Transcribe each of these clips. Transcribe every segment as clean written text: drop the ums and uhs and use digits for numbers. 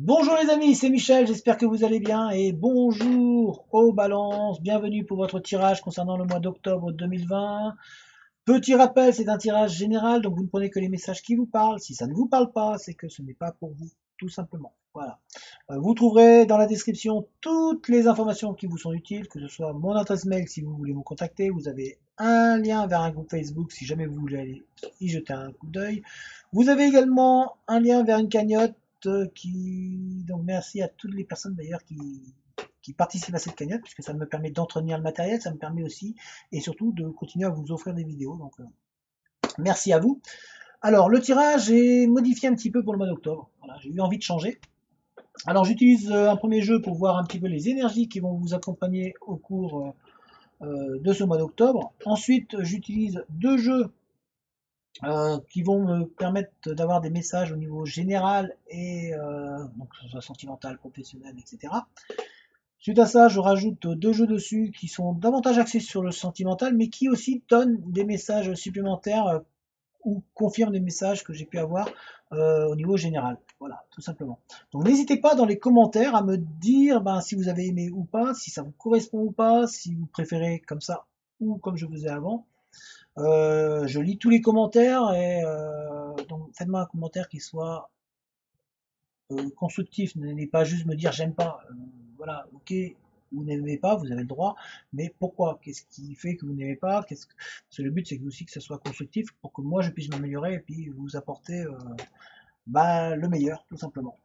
Bonjour les amis, c'est Michel, j'espère que vous allez bien et bonjour aux balances, bienvenue pour votre tirage concernant le mois d'octobre 2020. Petit rappel, c'est un tirage général, donc vous ne prenez que les messages qui vous parlent. Si ça ne vous parle pas, c'est que ce n'est pas pour vous, tout simplement. Voilà. Vous trouverez dans la description toutes les informations qui vous sont utiles, que ce soit mon adresse mail si vous voulez me contacter, vous avez un lien vers un groupe Facebook si jamais vous voulez aller y jeter un coup d'œil. Vous avez également un lien vers une cagnotte qui... Donc merci à toutes les personnes d'ailleurs qui participent à cette cagnotte, puisque ça me permet d'entretenir le matériel, ça me permet aussi et surtout de continuer à vous offrir des vidéos. Donc merci à vous. Alors le tirage est modifié un petit peu pour le mois d'octobre. Voilà, j'ai eu envie de changer. Alors j'utilise un premier jeu pour voir un petit peu les énergies qui vont vous accompagner au cours de ce mois d'octobre. Ensuite j'utilise deux jeux qui vont me permettre d'avoir des messages au niveau général et donc que ce soit sentimental, professionnel, etc. Suite à ça, je rajoute deux jeux dessus qui sont davantage axés sur le sentimental, mais qui aussi donnent des messages supplémentaires ou confirment des messages que j'ai pu avoir au niveau général. Voilà, tout simplement. Donc n'hésitez pas dans les commentaires à me dire si vous avez aimé ou pas, si ça vous correspond ou pas, si vous préférez comme ça ou comme je faisais avant. Je lis tous les commentaires et donc faites-moi un commentaire qui soit constructif. N'allez pas juste me dire j'aime pas. Voilà, ok, vous n'aimez pas, vous avez le droit, mais pourquoi? Qu'est-ce qui fait que vous n'aimez pas? Parce que le but c'est aussi que ça soit constructif pour que moi je puisse m'améliorer et puis vous apporter le meilleur, tout simplement.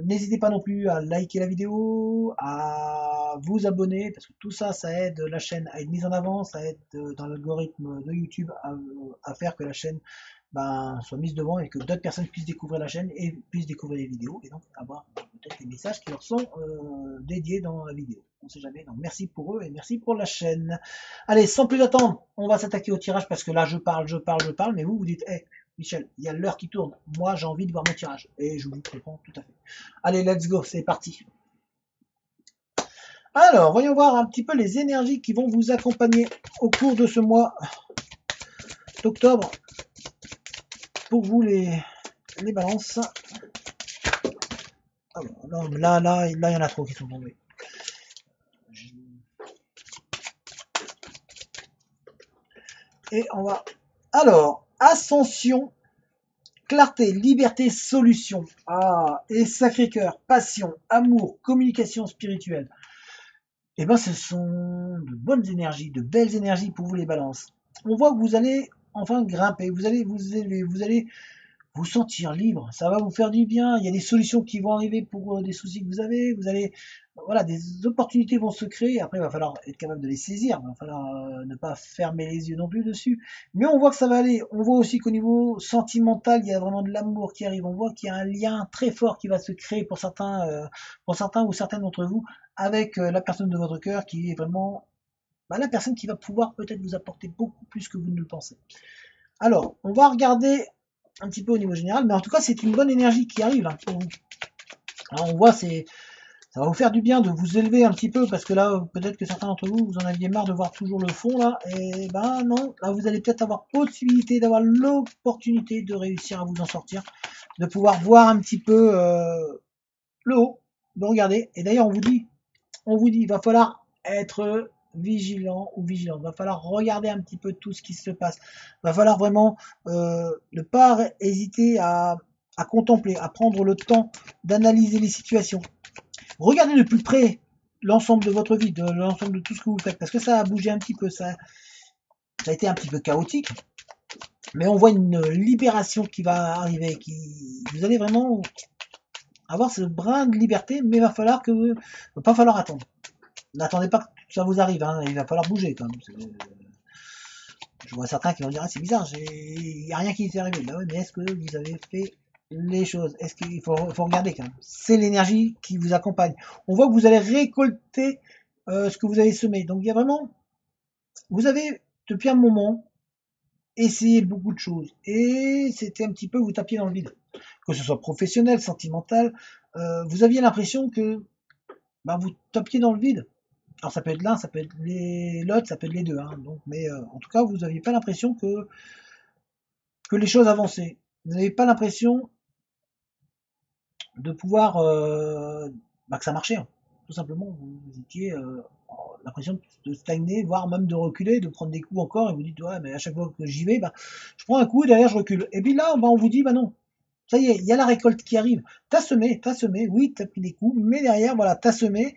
N'hésitez pas non plus à liker la vidéo, à vous abonner, parce que tout ça, ça aide la chaîne à être mise en avant, ça aide dans l'algorithme de YouTube à faire que la chaîne soit mise devant et que d'autres personnes puissent découvrir la chaîne et puissent découvrir les vidéos et donc avoir peut-être des messages qui leur sont dédiés dans la vidéo. On ne sait jamais, donc merci pour eux et merci pour la chaîne. Allez, sans plus attendre, on va s'attaquer au tirage parce que là je parle, mais vous dites, hey, Michel, il y a l'heure qui tourne. Moi, j'ai envie de voir mon tirage. Et je vous comprends tout à fait. Allez, let's go, c'est parti. Alors, voyons voir un petit peu les énergies qui vont vous accompagner au cours de ce mois d'octobre. Pour vous, les balances. Alors, là, il y en a trop qui sont tombés. Et on va... Alors, ascension, clarté, liberté, solution. Ah, et Sacré-Cœur, passion, amour, communication spirituelle. Eh bien, ce sont de bonnes énergies, de belles énergies pour vous les balances. On voit que vous allez enfin grimper, vous allez vous élever, vous allez vous sentir libre, ça va vous faire du bien. Il y a des solutions qui vont arriver pour des soucis que vous avez. Vous allez, voilà, des opportunités vont se créer. Après, il va falloir être capable de les saisir. Il va falloir ne pas fermer les yeux non plus dessus. Mais on voit que ça va aller. On voit aussi qu'au niveau sentimental, il y a vraiment de l'amour qui arrive. On voit qu'il y a un lien très fort qui va se créer pour certains ou certaines d'entre vous avec la personne de votre cœur qui est vraiment la personne qui va pouvoir peut-être vous apporter beaucoup plus que vous ne le pensez. Alors, on va regarder un petit peu au niveau général, mais en tout cas, c'est une bonne énergie qui arrive là, pour vous. Alors, on voit, ça va vous faire du bien de vous élever un petit peu, parce que là, peut-être que certains d'entre vous, vous en aviez marre de voir toujours le fond là, et ben non, là, vous allez peut-être avoir possibilité d'avoir l'opportunité de réussir à vous en sortir, de pouvoir voir un petit peu le haut, de regarder. Et d'ailleurs, on vous dit, il va falloir être vigilant ou vigilante. Il va falloir regarder un petit peu tout ce qui se passe. Il va falloir vraiment ne pas hésiter à contempler, à prendre le temps d'analyser les situations. Regardez de plus près l'ensemble de votre vie, de l'ensemble de tout ce que vous faites, parce que ça a bougé un petit peu, ça a été un petit peu chaotique, mais on voit une libération qui va arriver, vous allez vraiment avoir ce brin de liberté, mais il va pas falloir attendre. N'attendez pas que ça vous arrive, hein, il va falloir bouger quand même. Je vois certains qui vont dire, ah, c'est bizarre, il n'y a rien qui s'est arrivé. Bah ouais, mais est-ce que vous avez fait les choses? Est-ce qu'il faut regarder quand même? C'est l'énergie qui vous accompagne. On voit que vous allez récolter ce que vous avez semé. Donc il y a vraiment, vous avez depuis un moment essayé beaucoup de choses et c'était un petit peu vous tapiez dans le vide. Que ce soit professionnel, sentimental, vous aviez l'impression que vous tapiez dans le vide. Alors ça peut être l'un, ça peut être l'autre, ça peut être les deux. Hein, donc, mais en tout cas, vous n'aviez pas l'impression que les choses avançaient. Vous n'avez pas l'impression de pouvoir que ça marchait, hein. Tout simplement. Vous étiez l'impression de stagner, voire même de reculer, de prendre des coups encore, et vous dites ouais mais à chaque fois que j'y vais, je prends un coup et derrière je recule. Et puis là, on vous dit non, ça y est, il y a la récolte qui arrive. T'as semé, oui, t'as pris des coups, mais derrière, voilà, t'as semé.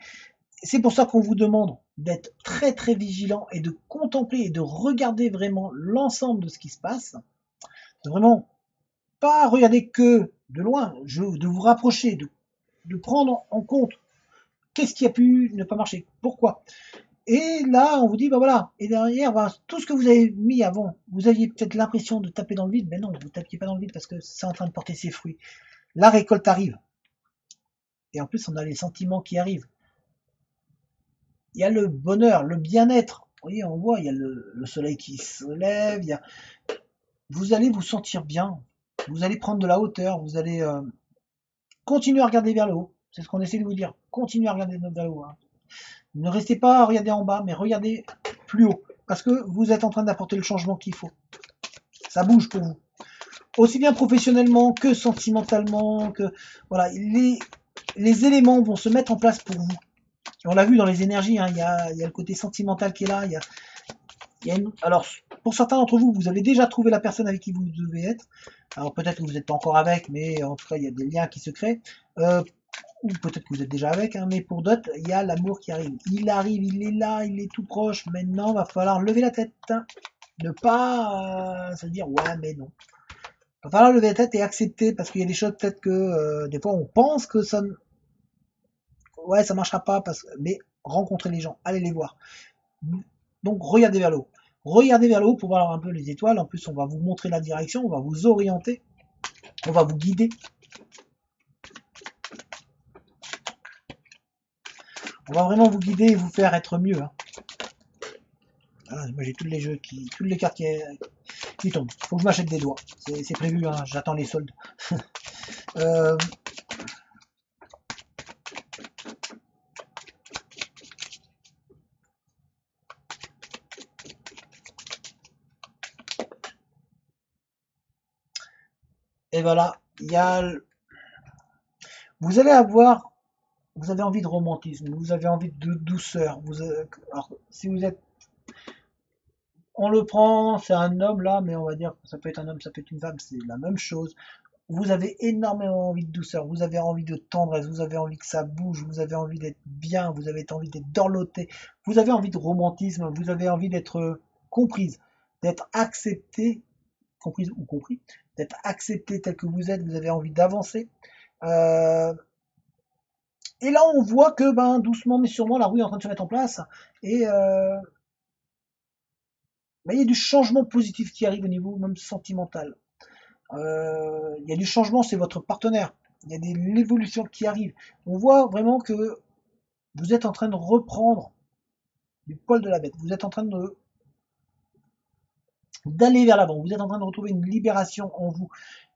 C'est pour ça qu'on vous demande d'être très très vigilant et de contempler et de regarder vraiment l'ensemble de ce qui se passe. De vraiment pas regarder que de loin, de vous rapprocher, de prendre en compte qu'est-ce qui a pu ne pas marcher, pourquoi. Et là, on vous dit, voilà, et derrière, tout ce que vous avez mis avant, vous aviez peut-être l'impression de taper dans le vide, mais non, vous ne tapiez pas dans le vide parce que c'est en train de porter ses fruits. La récolte arrive. Et en plus, on a les sentiments qui arrivent. Il y a le bonheur, le bien-être. Vous voyez, on voit, il y a le soleil qui se lève, vous allez vous sentir bien, vous allez prendre de la hauteur, vous allez continuer à regarder vers le haut. C'est ce qu'on essaie de vous dire. Continuez à regarder vers le haut. Hein. Ne restez pas à regarder en bas, mais regardez plus haut. Parce que vous êtes en train d'apporter le changement qu'il faut. Ça bouge pour vous. Aussi bien professionnellement que sentimentalement, que voilà, les éléments vont se mettre en place pour vous. Et on l'a vu dans les énergies, hein, il y a le côté sentimental qui est là. Alors, pour certains d'entre vous, vous avez déjà trouvé la personne avec qui vous devez être. Alors peut-être que vous n'êtes pas encore avec, mais en tout cas, il y a des liens qui se créent. Ou peut-être que vous êtes déjà avec, hein, mais pour d'autres, il y a l'amour qui arrive. Il arrive, il est là, il est tout proche. Maintenant, va falloir lever la tête. Hein. Ne pas se dire ouais, mais non. Va falloir lever la tête et accepter parce qu'il y a des choses peut-être que des fois on pense que ça marchera pas mais rencontrer les gens, allez les voir. Donc regardez vers le haut. Regardez vers le haut pour voir un peu les étoiles. En plus, on va vous montrer la direction, on va vous orienter, on va vous guider. On va vraiment vous guider et vous faire être mieux. Hein. Voilà, moi j'ai tous les cartes qui tombent. Faut que je m'achète des doigts. C'est prévu, hein, j'attends les soldes. Et voilà, vous allez avoir, vous avez envie de romantisme, vous avez envie de douceur. Alors, si vous êtes, on le prend, c'est un homme là, mais on va dire, ça peut être un homme, ça peut être une femme, c'est la même chose. Vous avez énormément envie de douceur, vous avez envie de tendresse, vous avez envie que ça bouge, vous avez envie d'être bien, vous avez envie d'être dorloté, vous avez envie de romantisme, vous avez envie d'être comprise, d'être accepté, comprise ou compris, d'être accepté tel que vous êtes, vous avez envie d'avancer. Et là, on voit que, doucement mais sûrement, la roue est en train de se mettre en place et il y a du changement positif qui arrive au niveau même sentimental. Il y a du changement, c'est votre partenaire. Il y a l'évolution qui arrive. On voit vraiment que vous êtes en train de reprendre du poil de la bête. Vous êtes en train d'aller vers l'avant. Vous êtes en train de retrouver une libération en vous.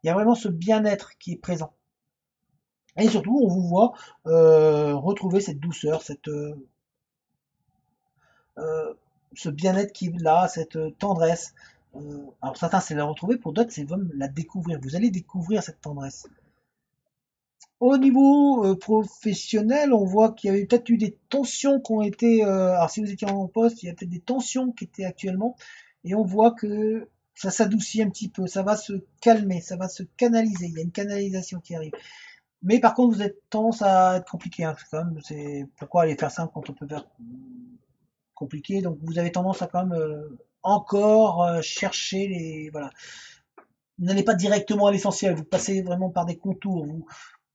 Il y a vraiment ce bien-être qui est présent. Et surtout, on vous voit retrouver cette douceur, ce bien-être qui est là, cette tendresse. Alors certains, c'est la retrouver, pour d'autres, c'est même la découvrir. Vous allez découvrir cette tendresse. Au niveau professionnel, on voit qu'il y avait peut-être eu des tensions qui ont été... alors si vous étiez en poste, il y a peut-être des tensions qui étaient actuellement. Et on voit que ça s'adoucit un petit peu, ça va se calmer, ça va se canaliser. Il y a une canalisation qui arrive. Mais par contre, vous êtes tendance à être compliqué. Hein, c'est pourquoi aller faire simple quand on peut faire compliqué. Donc vous avez tendance à quand même encore chercher les... Voilà. Vous n'allez pas directement à l'essentiel, vous passez vraiment par des contours.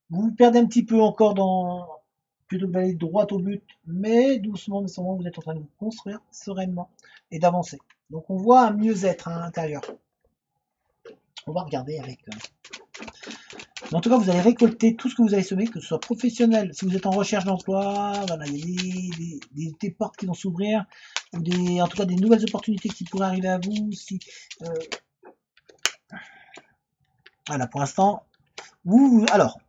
Vous perdez un petit peu encore plutôt que d'aller droit au but, mais doucement, mais sûrement, vous êtes en train de vous construire sereinement et d'avancer. Donc on voit un mieux-être à l'intérieur. On va regarder avec... Mais en tout cas, vous allez récolter tout ce que vous avez semé, que ce soit professionnel, si vous êtes en recherche d'emploi, voilà, il y a des portes qui vont s'ouvrir, ou en tout cas des nouvelles opportunités qui pourraient arriver à vous. Voilà, pour l'instant, alors,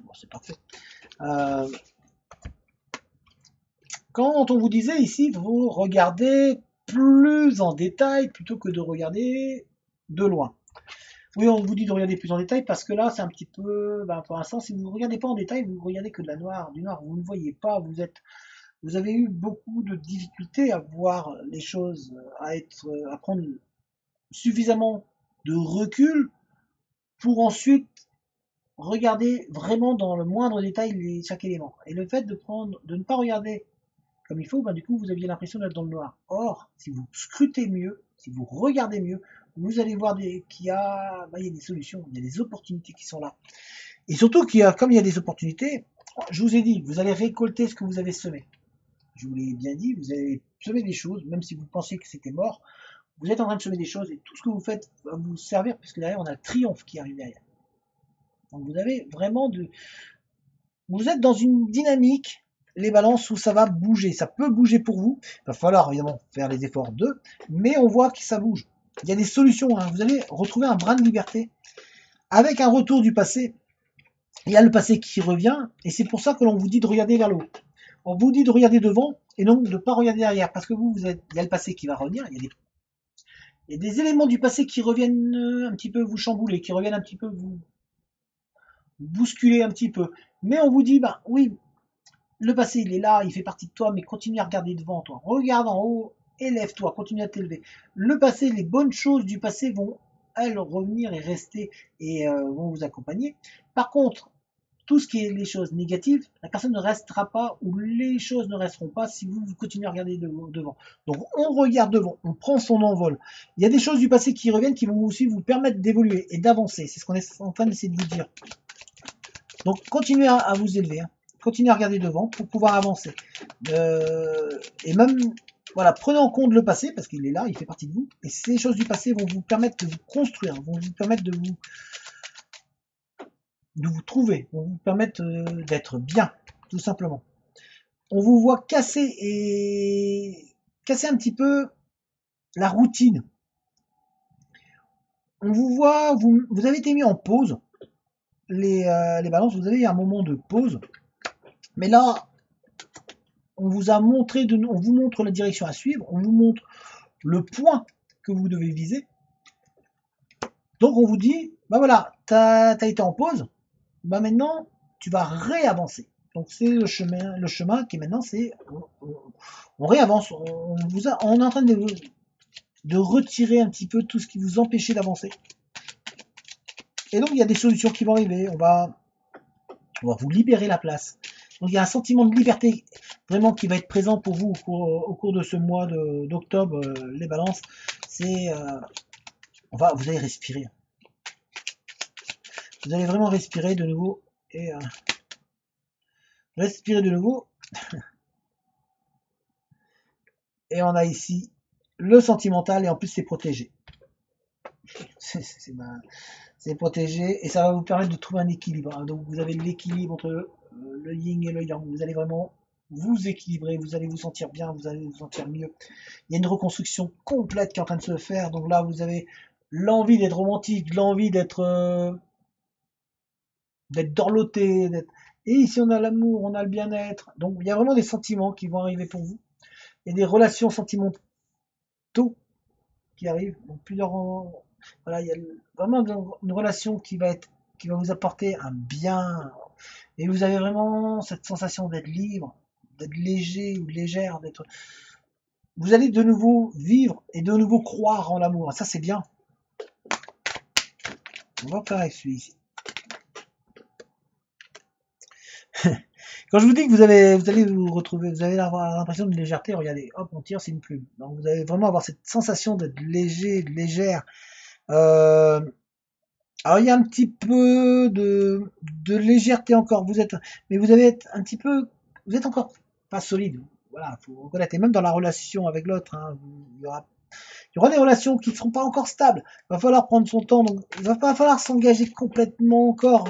bon, c'est parfait. Quand on vous disait ici, vous regardez plus en détail plutôt que de regarder de loin. Oui, on vous dit de regarder plus en détail parce que là, c'est un petit peu, ben, pour l'instant, si vous ne regardez pas en détail, vous regardez que de la noire, du noir, vous ne voyez pas, vous avez eu beaucoup de difficultés à voir les choses, à prendre suffisamment de recul pour ensuite regarder vraiment dans le moindre détail chaque élément. Et le fait de ne pas regarder comme il faut, ben, du coup, vous aviez l'impression d'être dans le noir. Or, si vous scrutez mieux, si vous regardez mieux, vous allez voir il y a des solutions, il y a des opportunités qui sont là. Et surtout comme il y a des opportunités, je vous ai dit, vous allez récolter ce que vous avez semé. Je vous l'ai bien dit, vous avez semé des choses, même si vous pensiez que c'était mort, vous êtes en train de semer des choses et tout ce que vous faites va vous servir, puisque derrière, on a le triomphe qui arrive derrière. Donc vous avez vraiment vous êtes dans une dynamique, les balances, où ça va bouger. Ça peut bouger pour vous. Il va falloir évidemment faire les efforts d'eux, mais on voit que ça bouge. Il y a des solutions. Hein. Vous allez retrouver un brin de liberté avec un retour du passé. Il y a le passé qui revient, et c'est pour ça que l'on vous dit de regarder vers le haut. On vous dit de regarder devant et non de ne pas regarder derrière, parce que il y a le passé qui va revenir. Il y a des éléments du passé qui reviennent un petit peu vous chambouler, qui reviennent un petit peu vous bousculer un petit peu. Mais on vous dit, bah oui, le passé, il est là, il fait partie de toi, mais continue à regarder devant toi. Regarde en haut, élève-toi, continue à t'élever. Le passé, les bonnes choses du passé vont, elles, revenir et rester et vont vous accompagner. Par contre, tout ce qui est les choses négatives, la personne ne restera pas ou les choses ne resteront pas si vous continuez à regarder devant. Donc on regarde devant, on prend son envol. Il y a des choses du passé qui reviennent qui vont aussi vous permettre d'évoluer et d'avancer. C'est ce qu'on est en train d'essayer de vous dire. Donc continuez à vous élever. Hein. Continuez à regarder devant pour pouvoir avancer. Et même, voilà, prenez en compte le passé parce qu'il est là, il fait partie de vous. Et ces choses du passé vont vous permettre de vous construire, vont vous permettre de vous trouver, vont vous permettre d'être bien, tout simplement. On vous voit casser un petit peu la routine. On vous voit, vous avez été mis en pause. Les balances, vous avez eu un moment de pause. Mais là, on vous a montré, on vous montre la direction à suivre, on vous montre le point que vous devez viser. Donc on vous dit, bah voilà, t'as été en pause, bah maintenant tu vas réavancer. Donc c'est le chemin qui maintenant c'est, on réavance, on est en train de retirer un petit peu tout ce qui vous empêchait d'avancer. Et donc il y a des solutions qui vont arriver, on va vous libérer la place. Donc il y a un sentiment de liberté vraiment qui va être présent pour vous au cours de ce mois d'octobre, les balances. C'est vous allez respirer. Vous allez vraiment respirer de nouveau et respirer de nouveau. Et on a ici le sentimental et en plus c'est protégé. C'est protégé et ça va vous permettre de trouver un équilibre. Donc vous avez l'équilibre entre le yin et le yang. Vous allez vraiment vous équilibrer, vous allez vous sentir bien, vous allez vous sentir mieux. Il y a une reconstruction complète qui est en train de se faire. Donc là, vous avez l'envie d'être romantique, l'envie d'être dorloté. Et ici, on a l'amour, on a le bien-être. Donc il y a vraiment des sentiments qui vont arriver pour vous. Il y a des relations sentimentaux qui arrivent. Donc plusieurs, voilà, il y a vraiment une relation qui va vous apporter un bien. Et vous avez vraiment cette sensation d'être libre, d'être léger ou légère, vous allez de nouveau vivre et de nouveau croire en l'amour. Ça, c'est bien. On va faire avec celui-ci. Quand je vous dis que vous allez vous retrouver, vous allez avoir l'impression de légèreté, regardez, hop, on tire, c'est une plume. Donc vous allez vraiment avoir cette sensation d'être léger, légère. Alors il y a un petit peu de légèreté encore. Mais vous avez un petit peu, vous êtes encore pas solide. Voilà, faut reconnaître. Et même dans la relation avec l'autre, hein, il y aura des relations qui ne seront pas encore stables. Il va falloir prendre son temps. Donc, il va pas falloir s'engager complètement encore.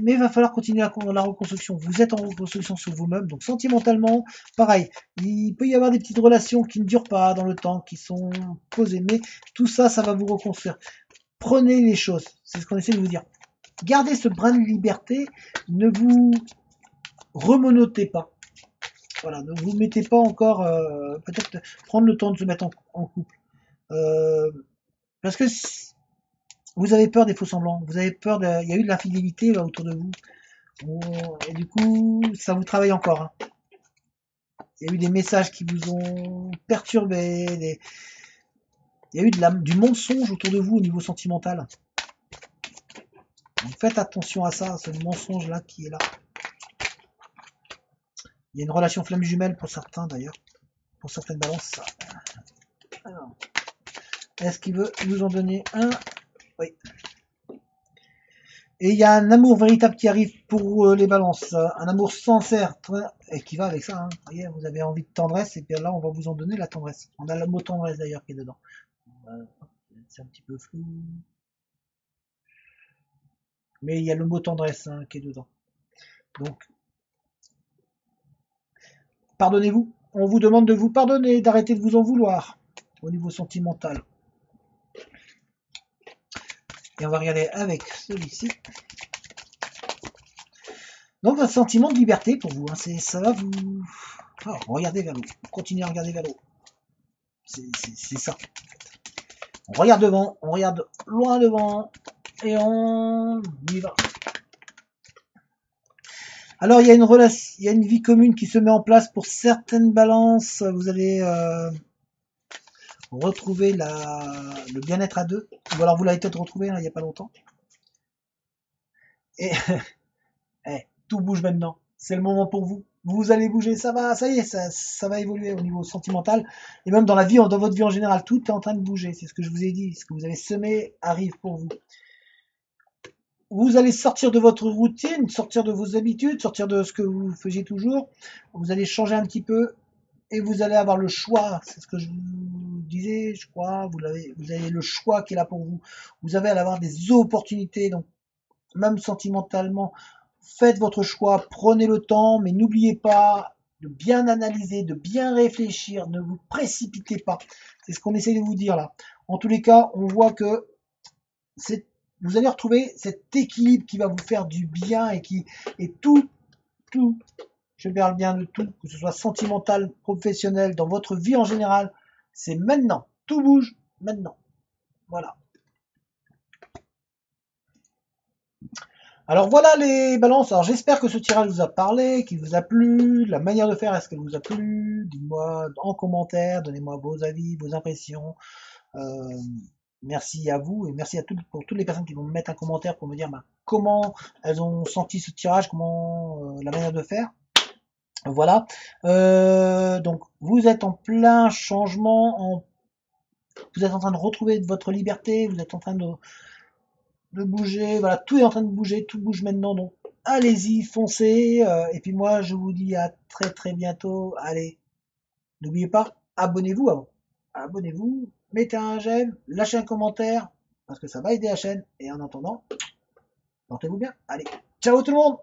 Mais il va falloir continuer la reconstruction. Vous êtes en reconstruction sur vous-même. Donc, sentimentalement, pareil. Il peut y avoir des petites relations qui ne durent pas dans le temps, qui sont posées. Mais tout ça, ça va vous reconstruire. Prenez les choses. C'est ce qu'on essaie de vous dire. Gardez ce brin de liberté. Ne vous remenotez pas. Voilà, ne vous mettez pas encore. Peut-être prendre le temps de se mettre en couple. Parce que Vous avez peur des faux semblants, vous avez peur il y a eu de l'infidélité là autour de vous. Et du coup, ça vous travaille encore, hein. Il y a eu des messages qui vous ont perturbé, il y a eu du mensonge autour de vous au niveau sentimental. Donc faites attention à ça, ce mensonge là qui est là. Il y a une relation flamme jumelle pour certains d'ailleurs, pour certaines balances. Alors, est-ce qu'il veut nous en donner un? Oui. Et il y a un amour véritable qui arrive pour les balances, un amour sincère, et qui va avec ça, hein. Vous voyez, vous avez envie de tendresse, et bien là, on va vous en donner la tendresse. On a le mot tendresse d'ailleurs qui est dedans. C'est un petit peu flou. Mais il y a le mot tendresse, hein, qui est dedans. Donc, pardonnez-vous. On vous demande de vous pardonner, d'arrêter de vous en vouloir au niveau sentimental. Et on va regarder avec celui-ci. Donc un sentiment de liberté pour vous, hein, ça va vous... Oh, regardez vers l'eau, continuez à regarder vers l'eau. C'est ça. On regarde devant, on regarde loin devant, et on y va. Alors il y a une relation, il y a une vie commune qui se met en place pour certaines balances. Vous allez retrouver le bien-être à deux, ou alors vous l'avez peut-être retrouvé, hein, il n'y a pas longtemps. Et tout bouge maintenant. C'est le moment pour vous. Vous allez bouger, ça va, ça y est, ça va évoluer au niveau sentimental. Et même dans la vie, dans votre vie en général, tout est en train de bouger. C'est ce que je vous ai dit. Ce que vous avez semé arrive pour vous. Vous allez sortir de votre routine, sortir de vos habitudes, sortir de ce que vous faisiez toujours. Vous allez changer un petit peu et vous allez avoir le choix. C'est ce que je vous disais, je crois. Vous avez le choix qui est là pour vous. Vous allez avoir des opportunités. Donc, même sentimentalement, faites votre choix, prenez le temps, mais n'oubliez pas de bien analyser, de bien réfléchir, ne vous précipitez pas. C'est ce qu'on essaie de vous dire là. En tous les cas, on voit que vous allez retrouver cet équilibre qui va vous faire du bien et tout, je parle bien de tout, que ce soit sentimental, professionnel, dans votre vie en général, c'est maintenant. Tout bouge maintenant. Voilà. Alors voilà les balances. Alors j'espère que ce tirage vous a parlé, qu'il vous a plu, la manière de faire, est-ce qu'elle vous a plu? Dites-moi en commentaire, donnez-moi vos avis, vos impressions. Euh, Merci à vous et merci pour toutes les personnes qui vont me mettre un commentaire pour me dire comment elles ont senti ce tirage, comment la manière de faire. Voilà. Donc vous êtes en plein changement, vous êtes en train de retrouver votre liberté, vous êtes en train de bouger, voilà, tout est en train de bouger, tout bouge maintenant, donc allez-y, foncez, et puis moi je vous dis à très très bientôt, allez, n'oubliez pas, abonnez-vous avant, abonnez-vous, mettez un j'aime, lâchez un commentaire, parce que ça va aider la chaîne, et en attendant, portez-vous bien, allez, ciao tout le monde!